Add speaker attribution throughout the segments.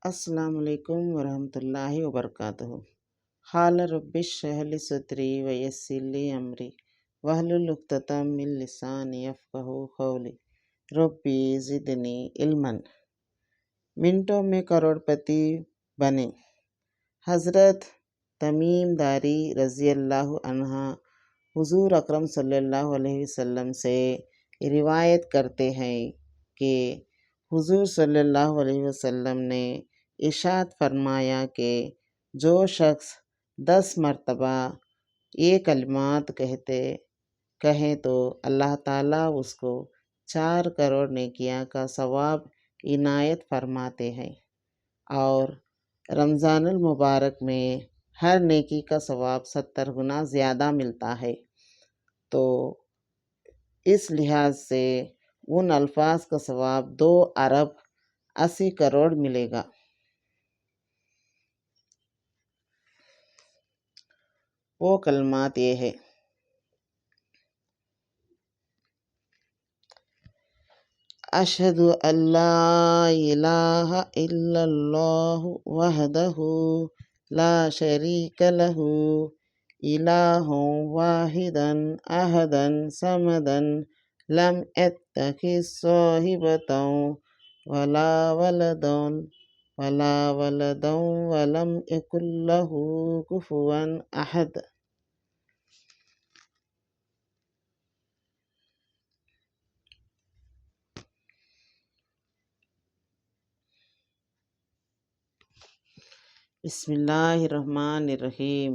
Speaker 1: السلام علیکم ورحمۃ اللہ وبرکاتہ۔ قال رب اشرح لی صدری ویسر لی امری واحلل عقدۃ من لسانی یفقہوا قولی ربی زدنی علما۔ منٹوں میں کروڑ پتی بنے۔ حضرت تمیم داری رضی اللہ عنہ حضور اکرم صلی اللہ علیہ وسلم سے روایت کرتے ہیں کہ حضور صلی اللہ علیہ وسلم نے ارشاد فرمایا کہ جو شخص 10 مرتبہ یہ کلمات کہیں تو اللہ تعالیٰ اس کو 4 کروڑ نیکیاں کا ثواب عنایت فرماتے ہیں، اور رمضان المبارک میں ہر نیکی کا ثواب 70 گنا زیادہ ملتا ہے۔ تو اس لحاظ سے ان الفاظ کا ثواب 2 ارب 80 کروڑ ملے گا۔ وہ کلمات یہ ہے: اشہد ان لا الہ الا اللہ وحدہ لا شریک لہ الہ واحدا احدا صمدا لم یتخذ صاحبۃ ولا ولدا ولم یکن لہ کفوا احد۔ بسم اللہ الرحمن الرحیم۔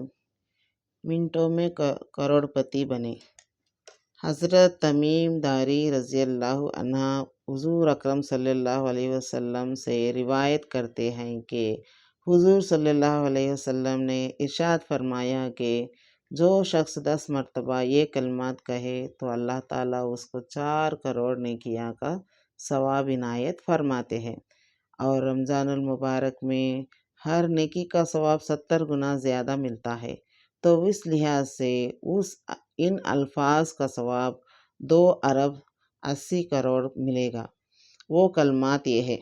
Speaker 1: منٹوں میں کروڑ پتی بنے۔ حضرت تمیم داری رضی اللہ عنہ حضور اکرم صلی اللہ علیہ وسلم سے روایت کرتے ہیں کہ حضور صلی اللہ علیہ وسلم نے ارشاد فرمایا کہ جو شخص 10 مرتبہ یہ کلمات کہے تو اللہ تعالیٰ اس کو 4 کروڑ نیکیاں کا ثواب عنایت فرماتے ہیں، اور رمضان المبارک میں ہر نیکی کا ثواب 70 گنا زیادہ ملتا ہے۔ تو اس لحاظ سے ان الفاظ کا ثواب 2 ارب 80 کروڑ ملے گا۔ وہ کلمات یہ ہے: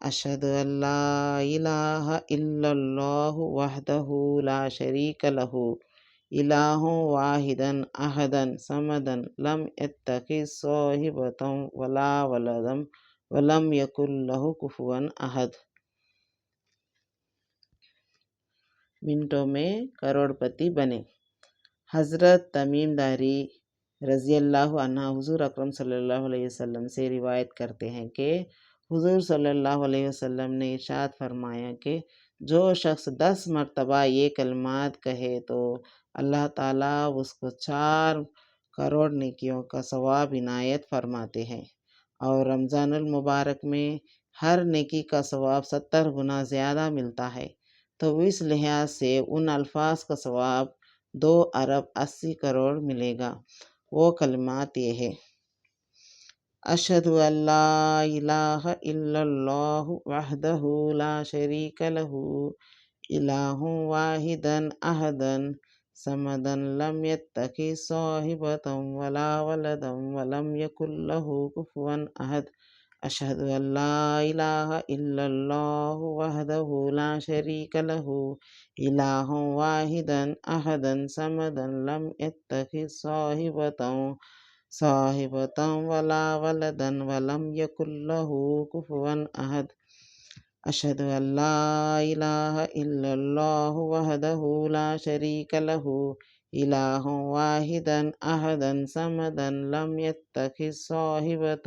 Speaker 1: اشہد ان لا الہ الا اللہ وحدہ لا شریک لہ الہ واحدا احدا صمدا لم یتخذ صاحبۃ ولا ولدا ولم یکن لہ کفوا احد۔ منٹوں میں کروڑ پتی بنے۔ حضرت تمیم داری رضی اللہ عنہ حضور اکرم صلی اللہ علیہ وسلم سے روایت کرتے ہیں کہ حضور صلی اللہ علیہ وسلم نے ارشاد فرمایا کہ جو شخص 10 مرتبہ یہ کلمات کہے تو اللہ تعالیٰ اس کو 4 کروڑ نیکیوں کا ثواب عنایت فرماتے ہیں، اور رمضان المبارک میں ہر نیکی کا ثواب 70 گنا زیادہ ملتا ہے۔ تو اس لحاظ سے ان الفاظ کا ثواب 2 ارب 80 کروڑ ملے گا۔ وہ کلمات یہ ہے: اشہد ان لا الہ الا اللہ وحدہ لا شریک لہ الہ واحدا احدا صمدا لم یتخذ صاحبۃ ولا ولدا ولم یکن لہ کفوا احد۔ اشہد ان لا الہ الا اللہ وحدہ لا شریک لہ الہ واحدا احدا صمدا لم یتخذ صاحبۃ ولا ولدا ولم یکن لہ کفوا احد۔ اشہد ان لا الہ الا اللہ وحدہ لا شریک لہ الہ واحدا احدا صمدا لم یتخذ صاحبۃ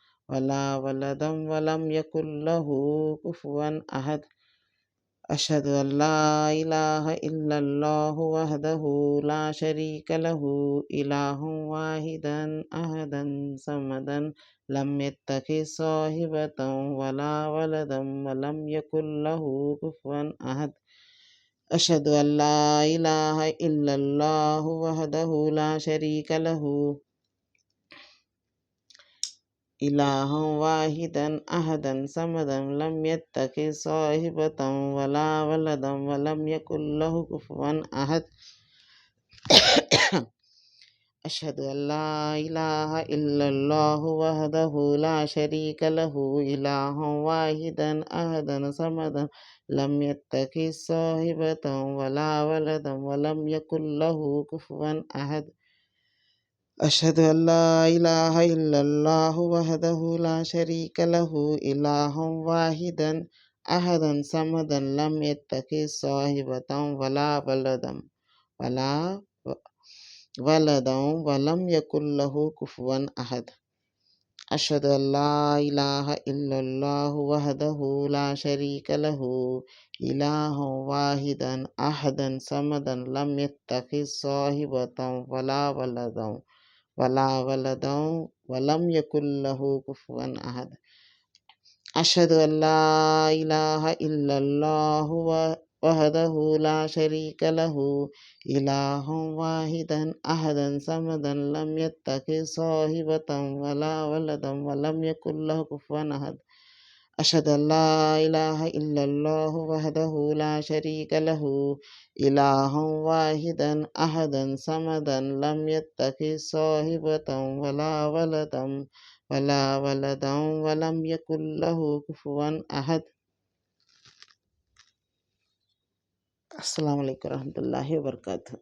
Speaker 1: ولا ولدا ولم یکن لہ کفوا احد۔ اشہد ان لا الہ الا اللہ وحدہ لا شریک لہ الہ واحدا احدا صمدا لم یتخذ صاحبۃ ولا ولدا ولم یکن لہ کفوا احد۔ اشہد ان لا الہ الا اللہ وحدہ لا شریک لہ الہ واحدا احدا صمدا لم یتخذ صاحبۃ ولا ولدا ولم یکن لہ کفوا احد۔ أشهد أن لا إله إلا الله وحده لا شريك له إله واحدا أحدا صمدا لم يتخذ صاحبة ولا ولدا ولم يكن له كفوا أحد أشهد أن لا إله إلا الله وحده لا شريك له إله واحدا أحدا صمدا لم يتخذ صاحبة ولا ولا ولدا ولم يكن له كفوا أحد أشهد أن لا إله إلا الله وحده لا شريك له إله واحدا أحدا صمدا لم يتخذ صاحبة ولا ولدا ولم يكن له كفوا أحد أشهد أن لا إله إلا الله وحده لا شريك له إله واحدا أحدا صمدا لم يتخذ صاحبة ولا ولدا ولم يكن له كفوا أحد أشهد أن لا إله إلا الله وحده لا شريك له إله واحدا أحدا صمدا لم يتخذ صاحبة ولا ولدا ولم يكن له كفوا أحد السلام علیکم ورحمۃ اللہ وبرکاتہ.